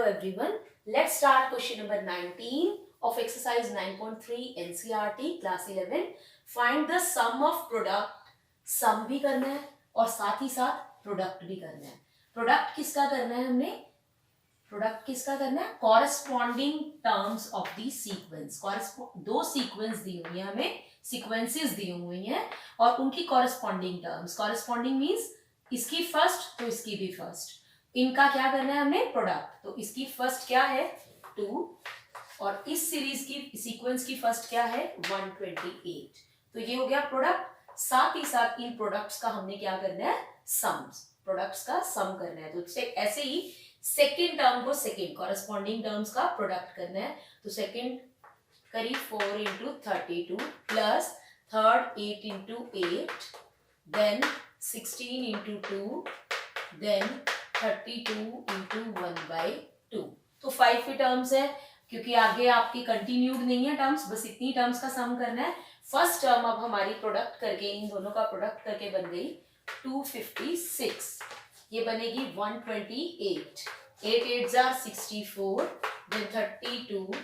everyone. Let's start question number 19 of exercise 9.3 NCERT class 11. Find the sum of product. सम भी करना है और साथ ही साथ प्रोडक्ट भी करना है. प्रोडक्ट किसका करना है हमने? प्रोडक्ट किसका करना है? Corresponding terms of the sequence. दो सीक्वेंस दी हुई है हमें, सीक्वेंसेस दी हुई हैं और उनकी कॉरेस्पॉन्डिंग टर्म्स. कॉरेस्पॉन्डिंग मीन्स इसकी फर्स्ट तो इसकी भी फर्स्ट. इनका क्या करना है हमने? प्रोडक्ट. तो इसकी फर्स्ट क्या है? 2 और इस सीरीज की सीक्वेंस की फर्स्ट क्या है? 128. तो ये हो गया प्रोडक्ट. साथ ही साथ इन प्रोडक्ट्स का हमने क्या करना है? सम्स. प्रोडक्ट्स का सम करना है. तो ऐसे ही सेकेंड टर्म को सेकेंड कॉरेस्पॉन्डिंग टर्म्स का प्रोडक्ट करना है. तो सेकेंड करीब 4 into 32 plus third 8 into 8 then 16 into 2 then 32 into 1/2. तो 5 टर्म्स है क्योंकि आगे आपकी कंटिन्यूड नहीं है टर्म्स, बस इतनी टर्म्स का सम करना है. फर्स्ट टर्म अब हमारी प्रोडक्ट करके इन दोनों का प्रोडक्ट करके बन गई 256. ये बनेगी 128. 8 8s are 64 देन 32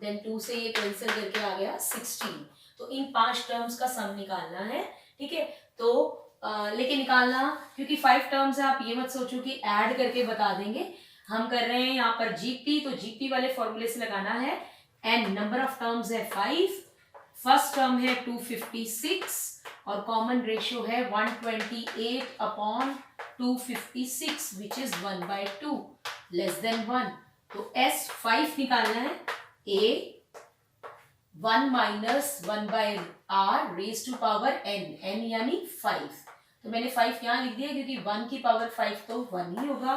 देन 2 से ये कैंसिल करके आ गया 16. तो इन 5 टर्म्स का सम निकालना है. ठीक है. तो लेकिन निकालना क्योंकि 5 टर्म्स है, आप ये मत सोचो कि ऐड करके बता देंगे. हम कर रहे हैं यहाँ पर जीपी, तो जीपी वाले फॉर्मूले से लगाना है. एन नंबर ऑफ टर्म्स है 5. फर्स्ट टर्म है 256 और कॉमन रेशियो है 128 upon 256 which is 1/2 less than 1. तो एस 5 निकालना है. A 1 minus 1/r raise to power n. N यानी 5. तो मैंने 5 यहाँ लिख दिया क्योंकि 1 की पावर 5 तो 1 ही होगा.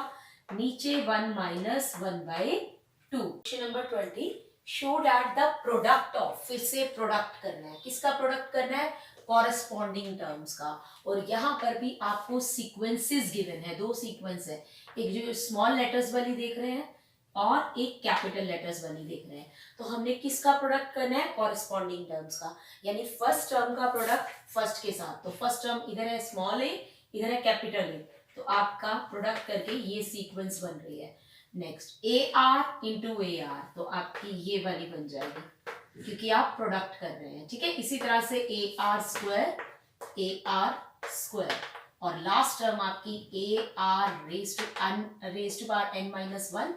नीचे 1 minus 1/2. Question number 20. Show that the product of. फिर से प्रोडक्ट करना है. किसका प्रोडक्ट करना है? कॉरेस्पॉन्डिंग टर्म्स का. और यहाँ पर भी आपको सीक्वेंसेस गिवन है. 2 सीक्वेंस है. एक जो स्मॉल लेटर्स वाली देख रहे हैं और एक कैपिटल लेटर्स वाली देख रहे हैं. तो हमने किसका प्रोडक्ट करना है? कॉरेस्पॉन्डिंग टर्म्स का. यानी फर्स्ट टर्म का प्रोडक्ट फर्स्ट के साथ. तो फर्स्ट टर्म इधर है स्मॉल ए, इधर है कैपिटल ए. तो आपका प्रोडक्ट करके ये सीक्वेंस बन रही है. Next A R into A R. तो आपकी ये वाली बन जाएगी क्योंकि आप प्रोडक्ट कर रहे हैं. ठीक है. इसी तरह से ए आर स्क्वायर और लास्ट टर्म आपकी a r raise to power n minus 1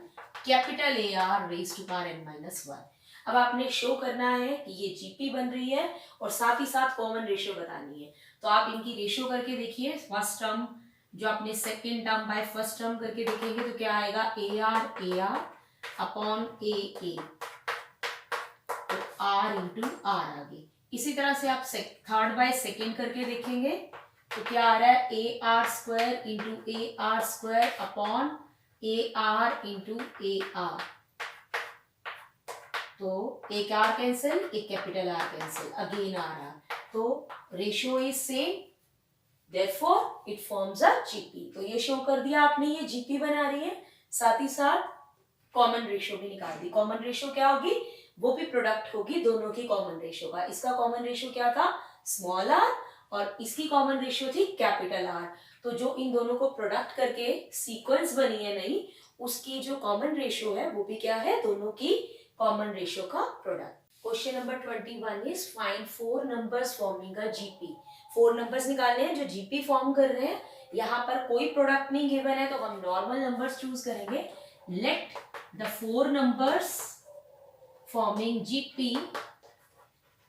capital A r raise to power n minus 1. अब आपने शो करना है कि ये जीपी बन रही है और साथ ही साथ कॉमन रेशियो बतानी है. तो आप इनकी रेशियो करके देखिए. फर्स्ट टर्म जो आपने second term by first term करके देखेंगे तो क्या आएगा? ए आर अपॉन ए. तो आर इंटू आर आ गई. इसी तरह से आप थर्ड बाय सेकेंड करके देखेंगे तो क्या आ रहा है? A are square into A are square upon A R into A R. तो एक आर कैंसिल, एक capital R cancel, again R R. तो ratio is same, therefore it forms a GP. तो ये शो कर दिया आपने, ये GP बना रही है. साथ ही साथ कॉमन रेशियो भी निकाल दी. कॉमन रेशियो क्या होगी? वो भी प्रोडक्ट होगी दोनों की कॉमन रेशियो का. इसका कॉमन रेशियो क्या था? स्मॉल आर और इसकी कॉमन रेशियो थी कैपिटल आर. तो जो इन दोनों को प्रोडक्ट करके सीक्वेंस बनी है नई, उसकी जो कॉमन रेशियो है वो भी क्या है? दोनों की कॉमन रेशियो का product. Question number 21 is find 4 numbers forming a GP. 4 numbers निकालने हैं जो जीपी फॉर्म कर रहे हैं. यहाँ पर कोई प्रोडक्ट नहीं गिवन है तो हम नॉर्मल नंबर्स चूज करेंगे. Let the 4 numbers forming GP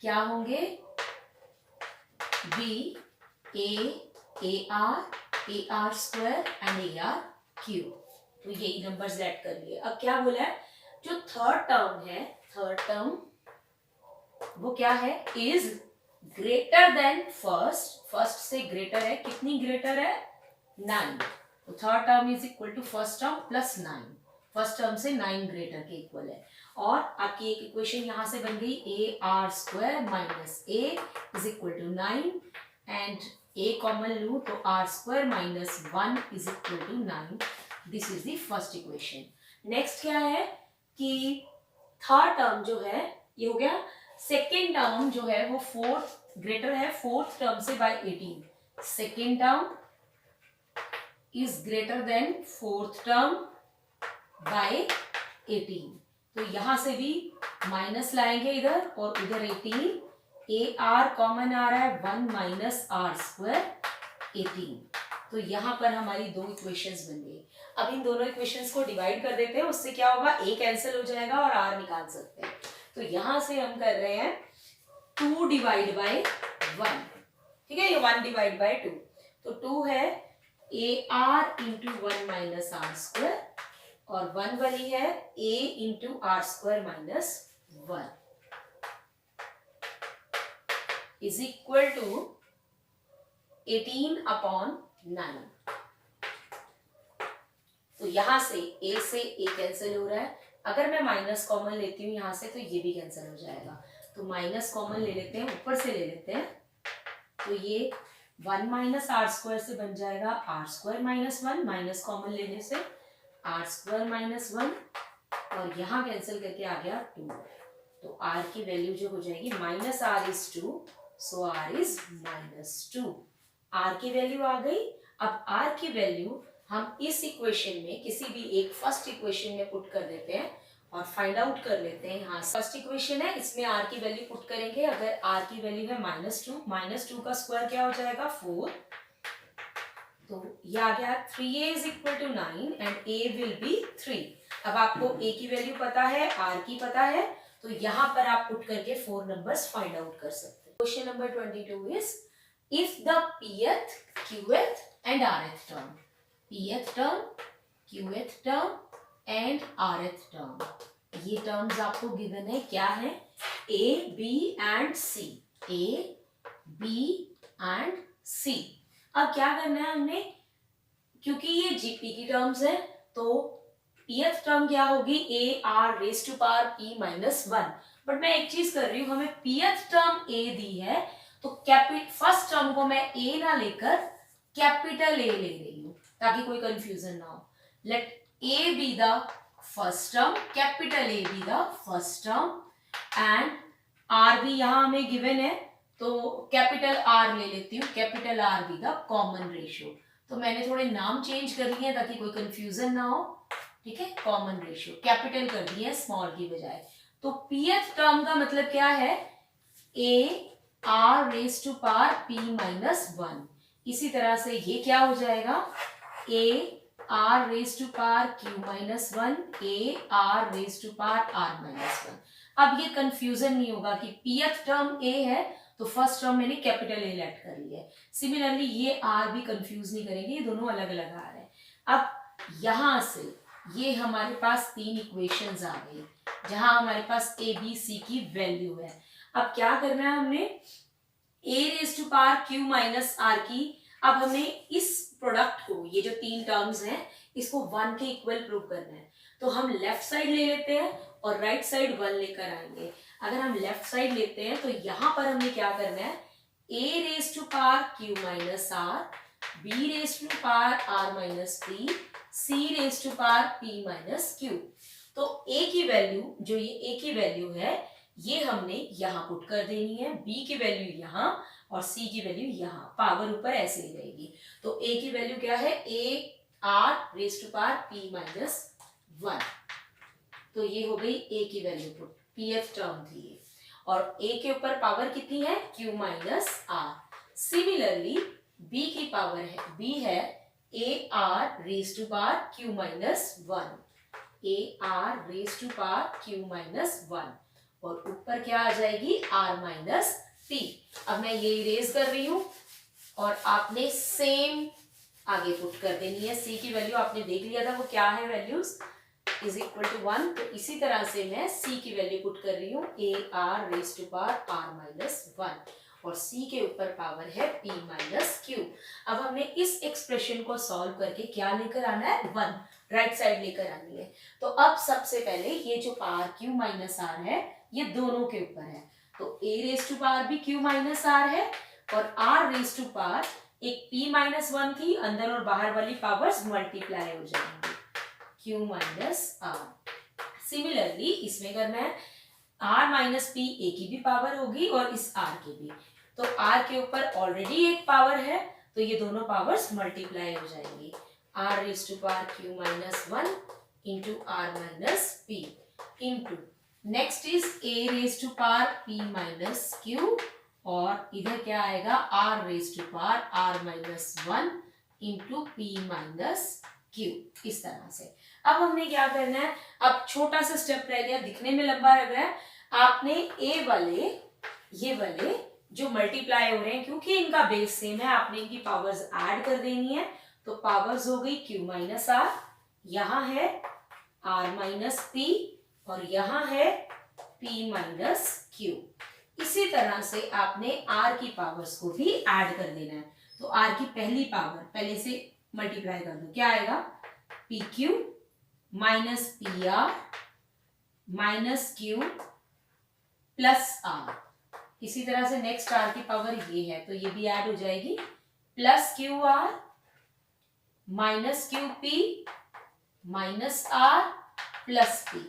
क्या होंगे? Be a are square and a are cube. तो यही नंबर्स लेट कर लिए. अब क्या बोला है? जो थर्ड टर्म है, थर्ड टर्म वो क्या है? Is greater than first. First से ग्रेटर है. कितनी ग्रेटर है? 9. तो third term is equal to first term plus 9. First term से 9 ग्रेटर के इक्वल है. और आपकी एक इक्वेशन यहां से बन गई a are square minus a is equal to 9 and a common लू तो r square minus 1 is equal to 9. This is the first equation. Next क्या है कि थर्ड टर्म जो है ये हो गया. सेकेंड टर्म जो है वो फोर्थ ग्रेटर है फोर्थ टर्म से by 18. Second term is greater than fourth term by 18। तो यहां से भी माइनस लाएंगे इधर और उधर 18, ए आर कॉमन आ रहा है 1 माइनस आर स्क्वायर 18। तो यहाँ पर हमारी दो इक्वेशंस बन गई। अब इन दोनों इक्वेशंस को डिवाइड कर देते हैं, उससे क्या होगा, ए कैंसिल हो जाएगा और आर निकाल सकते हैं। तो यहां से हम कर रहे हैं 2 डिवाइड बाई 1, ठीक है, ये 1 डिवाइड बाई 2। तो 2 है A R into 1 minus R square और 1 वाली है A into R square minus 1 is equal to 18/9। तो यहां से ए कैंसिल हो रहा है, अगर मैं माइनस कॉमन लेती हूं यहां से तो ये भी कैंसिल हो जाएगा। तो माइनस कॉमन ले लेते हैं, ऊपर से ले लेते हैं, तो ये 1 माइनस आर स्क्वायर से बन जाएगा r square minus 1, minus common लेने से आर स्क्वायर माइनस 1 और यहां कैंसिल करके आ गया 2। तो आर की वैल्यू जो हो जाएगी minus r is 2, so r is -2। R की वैल्यू आ गई। अब आर की वैल्यू हम इस इक्वेशन में किसी भी एक फर्स्ट इक्वेशन में पुट कर देते हैं और फाइंड आउट कर लेते हैं। यहाँ फर्स्ट इक्वेशन है, इसमें आर की वैल्यू पुट करेंगे। अगर आर की वैल्यू है -2 का स्क्वायर क्या हो जाएगा 4। तो ये आ गया 3a is equal to 9 and a will be 3। अब आपको a की वैल्यू पता है, r की पता है, तो यहाँ पर आप पुट करके 4 नंबर्स फाइंड आउट कर सकते हैं। Question number 22 is if the pth, qth and rth term, pth term, qth term and rth term, ये टर्म्स आपको गिवन है, क्या है, a, b and c, a, b and c। अब क्या करना है हमने, क्योंकि ये जीपी की टर्म्स है तो pth टर्म क्या होगी, a r raise to power p minus 1। But मैं एक चीज कर रही हूं, हमें pth टर्म a दी है तो फर्स्ट टर्म को मैं a ना लेकर कैपिटल A ले रही हूं ताकि कोई कंफ्यूजन ना हो। Let a be the first term, capital A be the first term and r भी यहां हमें गिवन है तो कैपिटल R ले लेती हूँ, capital R be the common ratio. तो मैंने थोड़े नाम चेंज कर लिए ताकि कोई कंफ्यूजन ना हो, ठीक है, कॉमन रेशियो कैपिटल कर दिए स्मॉल की बजाय। तो pth टर्म का मतलब क्या है, a r raise to power p minus 1। इसी तरह से ये क्या हो जाएगा, a r raise to power q minus 1, a r raise to power r minus 1। अब ये कंफ्यूजन नहीं होगा कि pth टर्म a है तो फर्स्ट टर्म मैंने कैपिटल ए लेट कर लिया है। सिमिलरली ये आर भी कंफ्यूज नहीं करेंगे, ये दोनों अलग अलग आ रहे हैं। अब यहां से ये हमारे पास 3 इक्वेशंस आ गई जहां हमारे पास ए बी सी की वैल्यू है। अब क्या करना है हमने, A raise to power Q minus R की, अब हमने इस प्रोडक्ट को, ये जो 3 टर्म्स हैं, इसको 1 के इक्वल प्रूव करना है। तो हम लेफ्ट साइड ले लेते हैं और राइट साइड 1 लेकर आएंगे। अगर हम लेफ्ट साइड लेते हैं तो यहां पर हमने क्या करना है, a raise to power q minus r, b raise to power r minus p, c raise to power p minus q। तो a की वैल्यू, जो ये a की वैल्यू है, ये हमने यहां पुट कर देनी है, b की वैल्यू यहां और c की वैल्यू यहां, पावर ऊपर ऐसे ही रहेगी। तो a की वैल्यू क्या है, a r raise to power p minus 1। तो ये हो गई a की वैल्यू पुट, pth टर्म थी ये, और a के ऊपर पावर कितनी है, q minus r। Similarly b की पावर है, b है a r raise to power q minus 1, a r raise to power q minus 1 और ऊपर क्या आ जाएगी, r माइनस p। अब मैं ये इरेज कर रही हूं और आपने सेम आगे पुट कर देनी है। c की वैल्यू आपने देख लिया था वो क्या है, वैल्यूज इज इक्वल टू 1। तो इसी तरह से मैं c की वैल्यू पुट कर रही हूँ, a r raise to power r minus 1 और c के ऊपर पावर है p माइनस q। अब हमने इस एक्सप्रेशन को सॉल्व करके क्या लेकर आना है, 1 राइट साइड लेकर आनी है। तो अब सबसे पहले ये जो पावर q माइनस r है ये दोनों के ऊपर है, तो a रेज टू पावर भी q माइनस r है और r रेज टू पावर, एक p माइनस 1 थी, अंदर और बाहर वाली पावर्स मल्टीप्लाई हो जाएंगी, q माइनस r। सिमिलरली इसमें करना है, r माइनस p a की भी पावर होगी और इस r की भी, तो r के ऊपर ऑलरेडी एक पावर है तो ये दोनों पावर्स मल्टीप्लाई हो जाएंगी, r raise to power q minus 1 into r minus p into next is a raise to power p minus q और इधर क्या आएगा r raise to power r minus 1 into p minus q. इस तरह से अब हमने क्या करना है, अब छोटा सा स्टेप रह गया, दिखने में लंबा लग रहा है। आपने ए वाले ये वाले जो मल्टीप्लाई हो रहे हैं क्योंकि इनका बेस सेम है, आपने इनकी पावर्स ऐड कर देनी है। तो पावर्स हो गई q माइनस आर, यहां है r माइनस पी और यहां है p माइनस क्यू। इसी तरह से आपने r की पावर्स को भी ऐड कर देना है। तो r की पहली पावर पहले से मल्टीप्लाई कर दो, क्या आएगा p Q minus P r minus Q plus r. इसी तरह से नेक्स्ट आर की पावर ये है तो ये भी ऐड हो जाएगी plus Q R minus q p minus are plus p.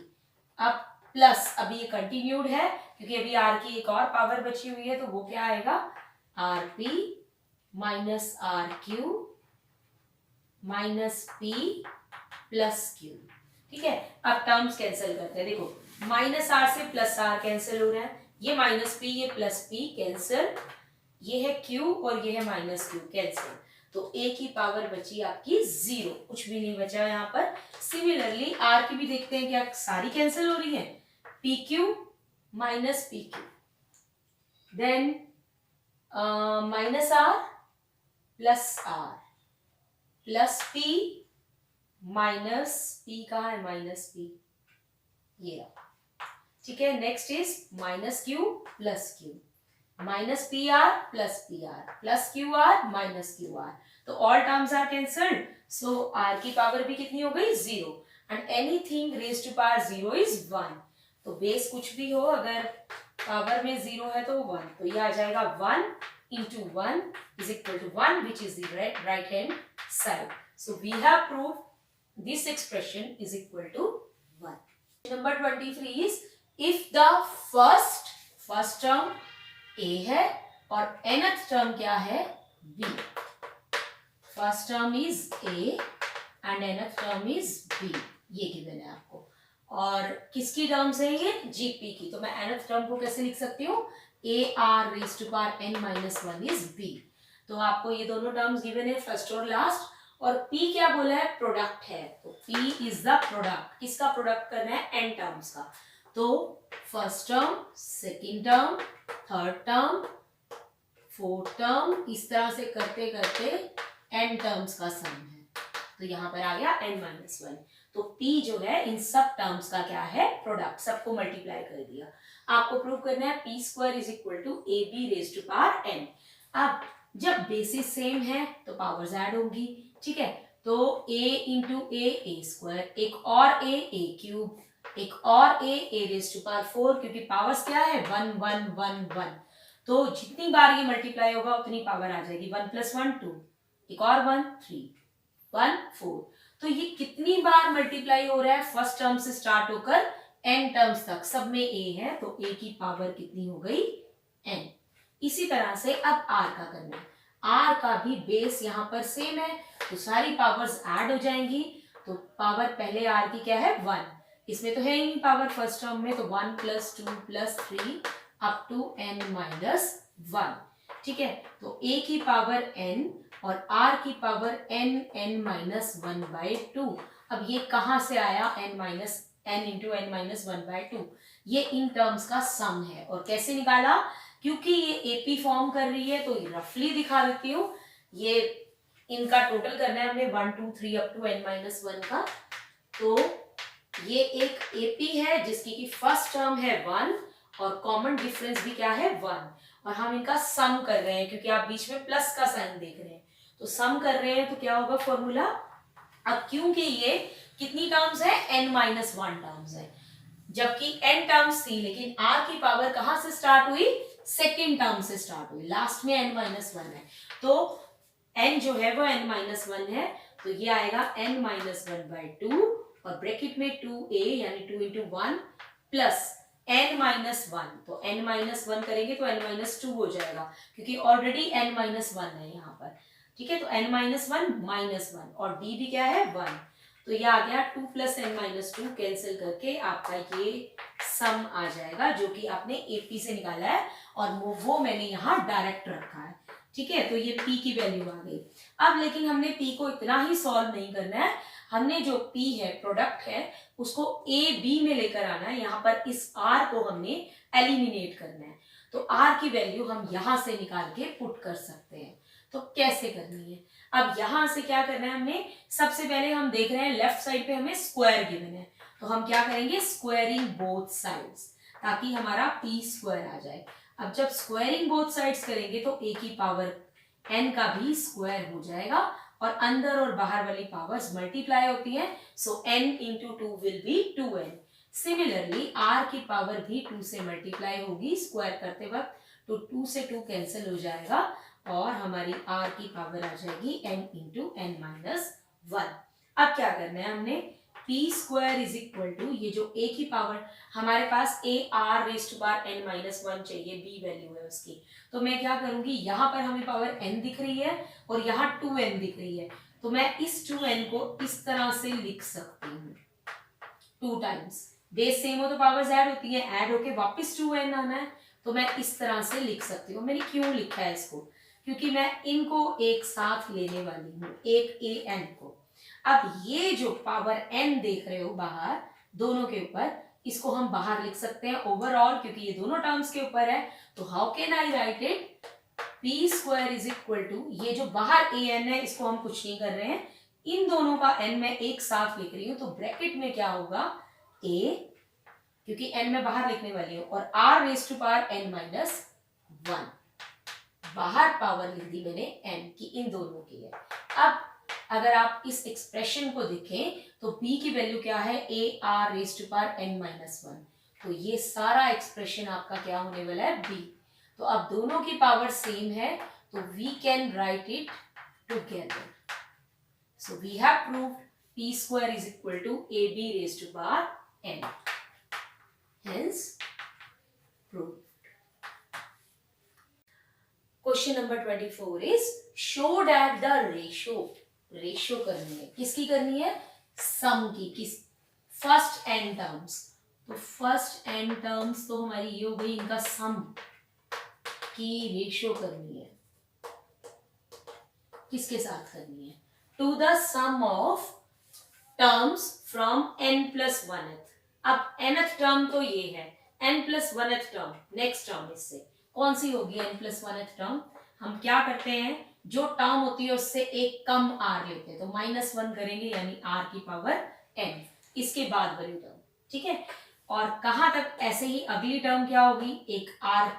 अब प्लस अभी ये कंटिन्यूड है क्योंकि अभी आर की एक और पावर बची हुई है तो वो क्या आएगा r p minus r q minus p plus q. ठीक है, अब टर्म्स कैंसिल करते हैं। देखो माइनस आर से प्लस आर कैंसिल हो रहा है, ये माइनस पी ये प्लस पी कैंसिल, ये है क्यू और ये है माइनस क्यू कैंसिल। तो ए की पावर बची आपकी 0, कुछ भी नहीं बचा यहाँ पर। सिमिलरली आर की भी देखते हैं क्या सारी कैंसिल हो रही है, P Q minus P Q, then minus are plus R plus P minus P कहाँ है माइनस पी, ये रहा। ठीक है, next is minus Q plus Q minus P R plus Q R minus Q R. तो all terms are cancelled, so R की power भी कितनी हो गई 0 and anything raise to power 0 is 1। तो बेस कुछ भी हो अगर पावर में 0 है तो 1, तो ये आ जाएगा 1 into 1 is equal to 1 which is the right hand side. So we have proved this expression is equal to 1. Number 23 is if the first term a है और nth term क्या है b. First term is a and nth term is b. ये given है आपको और किसकी terms है ये gp की। तो मैं nth टर्म को कैसे लिख सकती हूँ a r raised to power n minus 1 is b। तो आपको ये दोनों टर्म्स गिवन है फर्स्ट और लास्ट, और p क्या बोला है प्रोडक्ट है, तो p इज द प्रोडक्ट। किसका प्रोडक्ट करना है n टर्म्स का। तो first term second term third term fourth term, इस तरह से करते करते n टर्म्स का सम है। तो यहाँ पर आ गया n माइनस 1। तो p जो है इन सब टर्म्स का क्या है प्रोडक्ट, सबको मल्टीप्लाई कर दिया। आपको प्रूव करना है p square is equal to a b raise to power n। अब जब बेसिस सेम है तो पावर्स ऐड होंगी। ठीक है, तो a इंटू ए स्क्वायर, एक और a क्यूब, एक और a रेज टू पावर 4, क्योंकि पावर्स क्या है 1 1 1 1। तो जितनी बार ये मल्टीप्लाई होगा उतनी पावर आ जाएगी, 1 + 1 2, एक और 1 3 1 4। तो ये कितनी बार मल्टीप्लाई हो रहा है फर्स्ट टर्म से स्टार्ट होकर n टर्म्स तक, सब में a है तो a की पावर कितनी हो गई n। इसी तरह से अब r का करना है, r का भी बेस यहाँ पर सेम है तो सारी पावर्स ऐड हो जाएंगी। तो पावर पहले r की क्या है 1, इसमें तो है ही पावर फर्स्ट टर्म में, तो 1 + 2 + 3 अप टू n माइनस 1। ठीक है, तो a की पावर n और r की पावर n माइनस 1/2। अब ये कहां से आया n इंटू n माइनस 1/2, ये इन टर्म्स का सम है। और कैसे निकाला, क्योंकि ये एपी फॉर्म कर रही है तो रफली दिखा देती हूँ। ये इनका टोटल करना है हमें 1 2 3 अप टू n माइनस 1 का। तो ये एक एपी है जिसकी की फर्स्ट टर्म है 1 और कॉमन डिफरेंस भी क्या है 1, और हम इनका सम कर रहे हैं क्योंकि आप बीच में प्लस का साइन देख रहे हैं, तो सम कर रहे हैं तो क्या होगा फॉर्मूला। अब क्योंकि ये कितनी टर्म्स है n माइनस 1 टर्म्स है, जबकि n टर्म्स थी लेकिन r की पावर कहां से स्टार्ट हुई सेकेंड टर्म से स्टार्ट हुई, लास्ट में n माइनस 1 है। तो n जो है वो n माइनस 1 है, तो ये आएगा n माइनस 1/2 और ब्रैकेट में 2a यानी 2 इंटू 1 प्लस n माइनस 1। तो n माइनस 1 करेंगे तो n माइनस 2 हो जाएगा क्योंकि ऑलरेडी n माइनस 1 है यहाँ पर। ठीक है, तो n माइनस 1 -1 और d भी क्या है 1। तो ये आ गया 2 + n - 2 कैंसिल करके आपका ये सम आ जाएगा जो कि आपने AP से निकाला है और वो मैंने यहाँ डायरेक्ट रखा है। ठीक है, तो ये P की वैल्यू आ गई। अब लेकिन हमने P को इतना ही सॉल्व नहीं करना है, हमने जो P है प्रोडक्ट है उसको AB में लेकर आना है। यहाँ पर इस R को हमने एलिमिनेट करना है, तो R की वैल्यू हम यहां से निकाल के पुट कर सकते हैं। तो कैसे करनी है, अब यहां से क्या करना है हमने, सबसे पहले हम देख रहे हैं लेफ्ट साइड पे हमें स्क्वायर गिवन है, तो हम क्या करेंगे स्क्वायरिंग बोथ साइड्स ताकि हमारा p स्क्वायर आ जाए। अब जब स्क्वायरिंग बोथ साइड्स करेंगे तो a की पावर n का भी स्क्वायर हो जाएगा और अंदर और बाहर वाली पावर्स मल्टीप्लाई होती हैं, सो n × 2 will be 2n। Similarly r की पावर भी 2 से मल्टीप्लाई होगी स्क्वायर करते वक्त, तो 2 से 2 कैंसिल हो जाएगा और हमारी r की पावर आ जाएगी n × n - 1। अब क्या करना है हमने, p² ये जो a की पावर हमारे पास ar⁻n - 1 चाहिए, b वैल्यू है उसकी, तो मैं क्या करूंगी, यहाँ पर हमें पावर n दिख रही है और यहाँ 2n दिख रही है, तो मैं इस 2n को इस तरह से लिख सकती हूँ 2 टाइम्स। बेस सेम हो तो पावर्स ऐड होती है, ऐड होके वापस 2n आना है, तो मैं इस तरह से लिख सकती हूँ। मैंने क्यों लिखा है इसको, क्योंकि मैं इनको एक साथ लेने वाली हूँ, एक an को। अब ये जो पावर n देख रहे हो बाहर दोनों के ऊपर, इसको हम बाहर लिख सकते हैं ओवरऑल, क्योंकि ये दोनों टर्म्स के ऊपर है, तो how can I right it, p² ये जो बाहर an है इसको हम कुछ नहीं कर रहे हैं, इन दोनों का n मैं एक साथ लिख रही हूँ, तो ब्रैकेट में क्या होगा a, क्योंकि n मैं बाहर लिखने वाली हूँ, और r⁻n - 1 बाहर पावर लिख दी मैंने n की, इन दोनों की है। अब अगर आप इस एक्सप्रेशन को देखें तो b की वैल्यू क्या है, ar⁻n - 1, तो ये सारा एक्सप्रेशन आपका क्या होने वाला है b। तो अब दोनों की पावर सेम है, तो we can write it together. So we have proved p² = ab⁻n, hence proved। Question number 24 is show that the ratio करनी है, किसकी करनी है, सम की, किस फर्स्ट n टर्म्स, तो फर्स्ट n टर्म्स तो हमारी ये हो गई, इनका सम की रेशियो करनी है, किसके साथ करनी है, to the sum of terms from n + 1th। अब nth टर्म तो ये है, n + 1th term next term इससे कौन सी होगी, n + 1th टर्म, हम क्या करते हैं जो टर्म होती है उससे एक कम r लेते हैं, तो -1 करेंगे यानी r की पावर n, इसके बाद वाली टर्म, ठीक है। और कहां तक, ऐसे ही अगली टर्म क्या होगी, एक r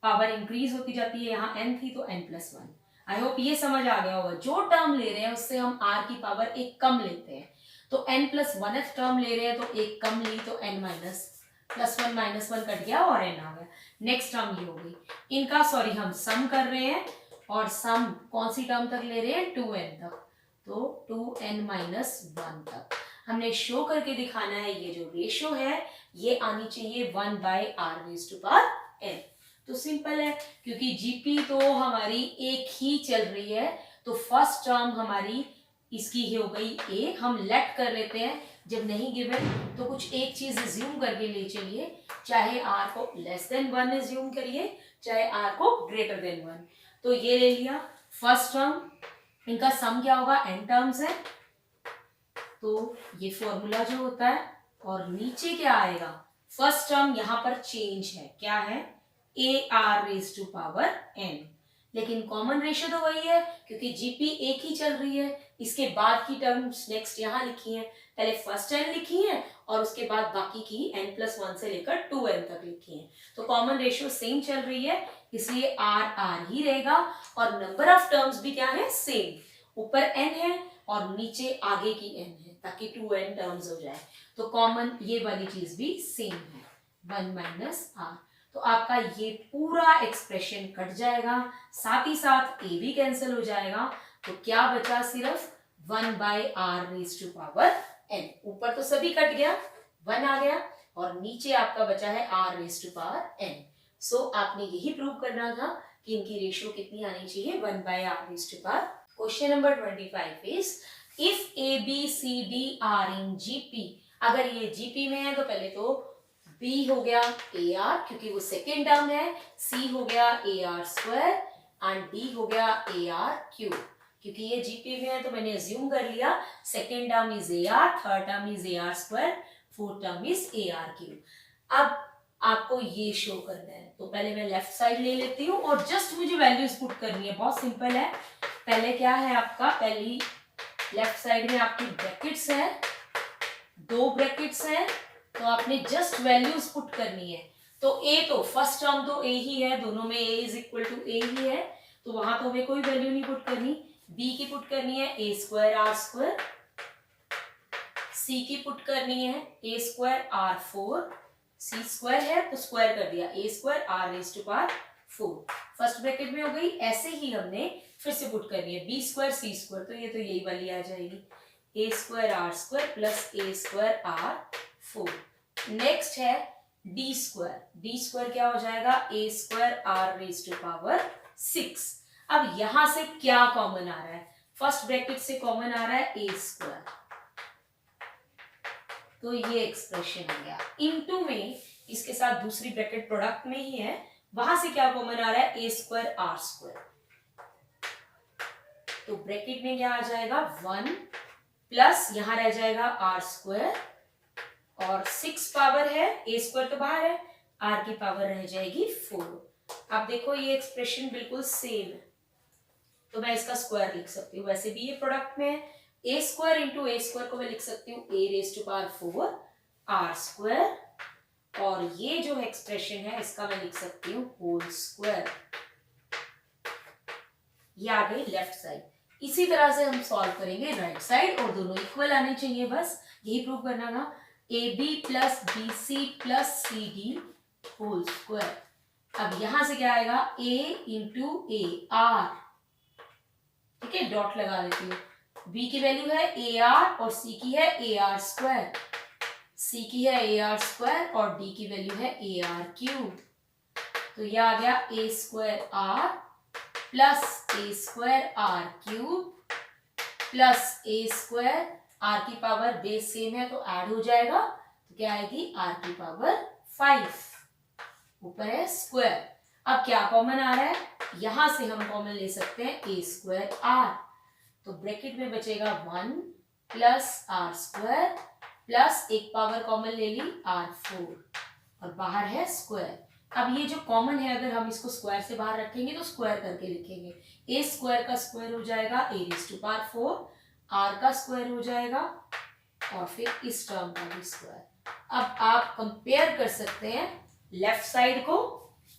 पावर इंक्रीज होती जाती है, यहाँ n थी तो n + 1। आई होप ये समझ आ गया होगा, जो टर्म ले रहे हैं उससे हम r की पावर एक कम लेते हैं, तो n + 1th टर्म ले रहे हैं तो एक कम ली, तो n +1 - 1 कट गया और n आ गया, नेक्स्ट टर्म ये हो गई। इनका सॉरी हम सम कर रहे हैं, और सम कौन सी टर्म तक ले रहे हैं, 2n तक, तो 2n - 1 तक हमने शो करके दिखाना है, ये जो रेशियो है ये आनी चाहिए 1/r⁻n। तो सिंपल है, क्योंकि जीपी तो हमारी एक ही चल रही है, तो फर्स्ट टर्म हमारी इसकी ही हो गई a, हम लेट कर लेते हैं, जब नहीं गिवन तो कुछ एक चीज एज्यूम करके ले चलिए, चाहे r को <1 एज्यूम करिए, चाहे r को <1। तो ये ले लिया फर्स्ट टर्म, इनका सम क्या होगा, n टर्म्स है, तो ये फॉर्मूला जो होता है, और नीचे क्या आएगा, फर्स्ट टर्म यहाँ पर चेंज है, क्या है, ar⁻n, लेकिन कॉमन रेशियो तो वही है, क्योंकि जीपी एक ही चल रही है, इसके बाद की टर्म्स नेक्स्ट यहाँ लिखी हैं, पहले फर्स्ट n लिखी है और उसके बाद बाकी की n + 1 से लेकर 2n तक लिखी है, तो कॉमन रेशियो सेम चल रही है, इसलिए r ही रहेगा, और नंबर ऑफ टर्म्स भी क्या है, सेम, ऊपर n है और नीचे आगे की n है, ताकि 2n टर्म्स हो जाए, तो कॉमन ये वाली चीज भी सेम है, 1 - r। तो आपका ये पूरा एक्सप्रेशन कट जाएगा, साथ ही साथ a भी कैंसिल हो जाएगा, तो क्या बचा, सिर्फ 1/r⁻n। ऊपर तो सभी कट गया, 1 आ गया, और नीचे आपका बचा है r⁻n। सो आपने यही प्रूव करना था कि इनकी रेशियो कितनी आनी चाहिए, 1/r⁻n। Question number 25 is if a b c d are in GP, अगर ये जीपी में है तो पहले तो बी हो गया ए आर क्योंकि वो सेकेंड टर्म है, सी हो गया A R square and D हो गया ए आर क्यूब। क्योंकि ये जीपी में है तो मैंने अज्यूम कर लिया second term is A R, third term is A R square, fourth term is A R cube. अब आपको ये शो करना है तो पहले मैं लेफ्ट साइड ले लेती हूँ और जस्ट मुझे वैल्यूज पुट करनी है, बहुत सिंपल है। पहले क्या है आपका, पहली लेफ्ट साइड में आपकी ब्रैकेट्स है, 2 ब्रैकेट्स है, तो आपने जस्ट वैल्यूज पुट करनी है। तो ए तो फर्स्ट टर्म तो ए ही है, दोनों में ए इज इक्वल टू ए ही है, तो वहां तो हमें कोई वैल्यू नहीं पुट करनी। बी की पुट करनी है A square R square, C की पुट करनी है A square R 4, C square है तो स्क्वायर कर दिया A square R raise to power 4, first bracket में हो गई। ऐसे ही हमने फिर से पुट करनी है बी स्क्वायर सी स्क्वायर, तो ये तो यही वाली आ जाएगी A square R square plus A square R 4। Next है डी स्क्वायर क्या हो जाएगा A square R raise to power 6। अब यहां से क्या कॉमन आ रहा है, फर्स्ट ब्रैकेट से कॉमन आ रहा है ए स्क्वायर, तो ये एक्सप्रेशन आ गया। इनटू में इसके साथ दूसरी ब्रैकेट प्रोडक्ट में ही है, वहां से क्या कॉमन आ रहा है ए स्क्वायर आर स्क्वायर, तो ब्रैकेट में क्या आ जाएगा 1 प्लस यहां रह जाएगा आर स्क्वायर और 6 पावर है, ए स्क्वायर तो बाहर है, आर की पावर रह जाएगी 4। अब देखो ये एक्सप्रेशन बिल्कुल सेम है, तो मैं इसका स्क्वायर लिख सकती हूँ, वैसे भी ये प्रोडक्ट में है। A square into A square को मैं लिख सकती हूँ A raise to power 4 R square, और ये जो एक्सप्रेशन है इसका मैं लिख सकती हूँ होल स्क्वायर। ये आ गई लेफ्ट साइड। इसी तरह से हम सॉल्व करेंगे राइट साइड, और दोनों इक्वल आने चाहिए, बस यही प्रूव करना था। A b plus b c plus c d whole square. अब यहां से क्या आएगा ए इंटू ए आर, ठीक है, डॉट लगा देती हूँ। बी की वैल्यू है ए आर और सी की है ए आर स्क्वायर, सी की है ए आर स्क्वायर और डी की वैल्यू है ए आर क्यूब, तो यह आ गया A square R plus A square R cube plus A square, R की पावर बेस सेम है तो ऐड हो जाएगा, तो क्या आएगी आर की पावर 5, ऊपर है स्क्वायर। अब क्या कॉमन आ रहा है, यहां से हम कॉमन ले सकते हैं ए स्क्वायर आर, तो ब्रैकेट में बचेगा 1 प्लस आर स्क्वायर प्लस एक पावर कॉमन ले ली आर 4 और बाहर है स्क्वायर। अब ये जो कॉमन है अगर हम इसको स्क्वायर से बाहर रखेंगे तो स्क्वायर करके लिखेंगे, ए स्क्वायर का स्क्वायर हो जाएगा ए रेज़ टू पावर 4, आर का स्क्वायर हो जाएगा और फिर इस टर्म का भी स्क्वायर। अब आप कंपेयर कर सकते हैं लेफ्ट साइड को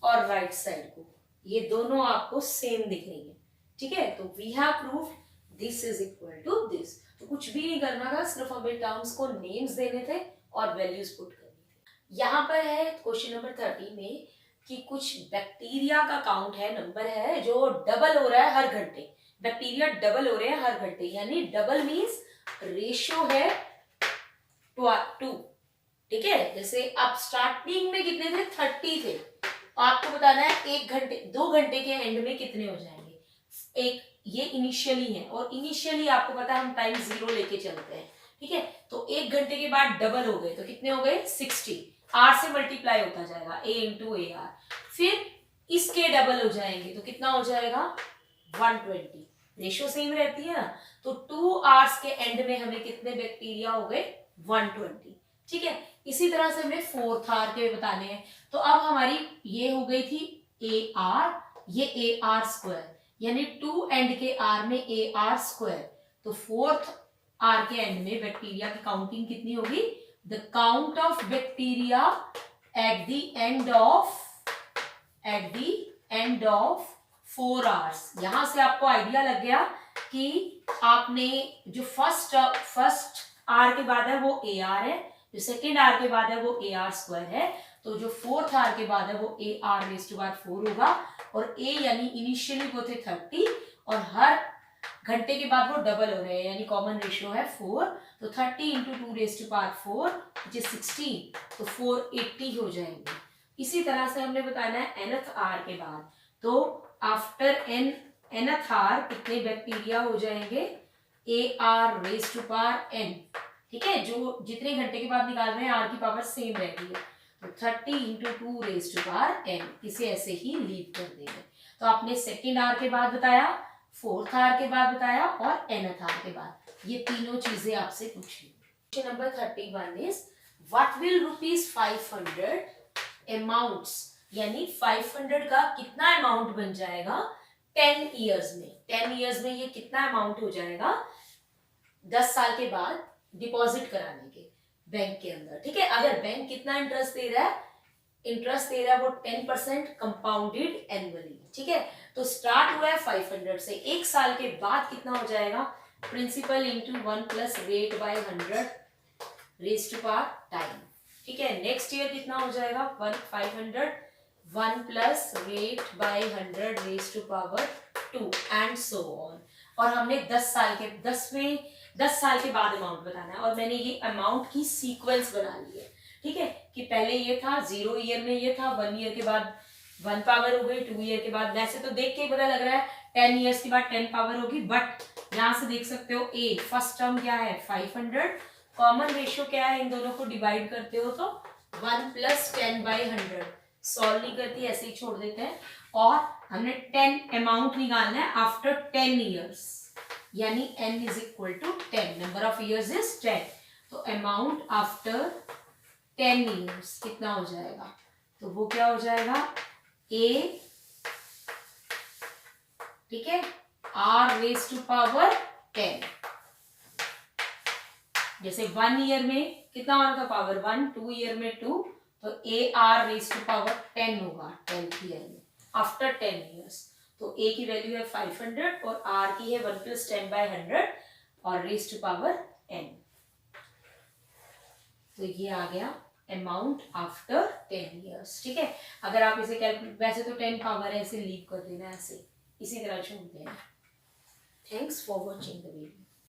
और राइट साइड को, ये दोनों आपको सेम दिख रही है, ठीक है। तो we have proved this is equal to this. तो कुछ भी नहीं करना था, सिर्फ हमें टर्म्स को नेम्स देने थे और वैल्यूज पुट करनी थी। यहाँ पर है क्वेश्चन नंबर 30 में कि कुछ बैक्टीरिया का काउंट है, नंबर है जो डबल हो रहा है हर घंटे, बैक्टीरिया डबल हो रहे हैं हर घंटे, यानी डबल मीन्स रेशियो है 2, ठीक है। जैसे आप स्टार्टिंग में कितने थे 30 थे, आपको बताना है 1 घंटे 2 घंटे के एंड में कितने हो जाएंगे। एक ये इनिशियली है और इनिशियली आपको पता है हम टाइम 0 लेके चलते हैं, ठीक है। तो 1 घंटे के बाद डबल हो गए तो कितने हो गए 60, आर से मल्टीप्लाई होता जाएगा ए इंटू ए आर, फिर इसके डबल हो जाएंगे तो कितना हो जाएगा 120, रेशियो सेम रहती है ना। तो 2 आवर्स के एंड में हमें कितने बैक्टीरिया हो गए 120, ठीक है। इसी तरह से हमें 4th आवर के बताने हैं, तो अब हमारी ये हो गई थी ए आर, ये ए आर स्क्वायर, यानी 2 एंड के आर में ए आर स्क्वायर, तो 4th आर के एंड में बैक्टीरिया की काउंटिंग कितनी होगी, the count of bacteria at the end of 4 hours. यहां से आपको आइडिया लग गया कि आपने जो फर्स्ट आर के बाद है वो ए आर है, जो सेकेंड आर के बाद है वो ए आर स्क्वायर है, तो जो 4th आर के बाद है वो a r raise to power 4 होगा, और ए यानी इनिशियली वो थे 30 और हर घंटे के बाद वो डबल हो रहे हैं, यानी कॉमन रेशियो है 4, तो 30 into 2 raise to power 4 which is 16, तो 480 हो जाएंगे। इसी तरह से हमने बताना है nth आर के बाद, तो आफ्टर nth आर कितने बैक्टीरिया हो जाएंगे, AR⁻n, ठीक है, जो जितने घंटे के बाद निकाल रहे हैं आर की पावर सेम रहती है, तो 30 × 2⁻n, इसे ऐसे ही लीव कर देंगे। तो आपने सेकेंड आर के बाद बताया, फोर्थ आर के बाद बताया और nth आर के बाद, ये तीनों चीजें आपसे पूछी। Question number 31 is what will ₹500 amounts, यानी 500 का कितना अमाउंट बन जाएगा 10 ईयर्स में। 10 ईयर्स में ये कितना अमाउंट हो जाएगा 10 साल के बाद डिपॉजिट कराने के बैंक के अंदर, ठीक है। अगर बैंक कितना इंटरेस्ट दे रहा है, इंटरेस्ट दे रहा है वो 10% कंपाउंडेड एनुअली, ठीक है। तो स्टार्ट हुआ है 500 से, एक साल के बाद कितना हो जाएगा, principal into 1 plus rate by 100 raise to power time, ठीक है। नेक्स्ट ईयर कितना हो जाएगा 500 1 plus rate by 100 raise to power 2 and so on. और हमने 10 साल के बाद अमाउंट बताना है, और मैंने ये अमाउंट की सीक्वेंस बना ली है, ठीक है, कि पहले ये था 0 ईयर में, ये था 1 ईयर के बाद 1 पावर हो गई, 2 ईयर के बाद, वैसे तो देख के ही पता लग रहा है 10 ईयर्स के बाद 10 पावर होगी, बट यहां से देख सकते हो ए फर्स्ट टर्म क्या है 500, कॉमन रेशियो क्या है, इन दोनों को डिवाइड करते हो तो 1 प्लस 10/100, सॉल्व नहीं करती ऐसे ही छोड़ देते हैं। और हमने 10 अमाउंट निकालना है आफ्टर 10 ईयर्स, यानी n is equal to 10, number of years is 10, तो अमाउंट आफ्टर 10 ईयर्स कितना हो जाएगा, तो वो क्या हो जाएगा a, ठीक है, r रेज टू पावर 10, जैसे 1 ईयर में कितना होना था पावर 1, 2 ईयर में 2, तो AR रेज टू पावर 10 होगा 10th ईयर में आफ्टर 10 ईयर्स। तो A की वैल्यू है 500 और R की है 1 प्लस 10/100 और रेज टू पावर n। तो ये आ गया अमाउंट आफ्टर 10 ईयर्स, ठीक है। अगर आप इसे कैलकुलेट, वैसे तो 10 पावर है, इसे लीव कर देना ऐसे, इसी तरह छोड़ देना। Thanks for watching the video.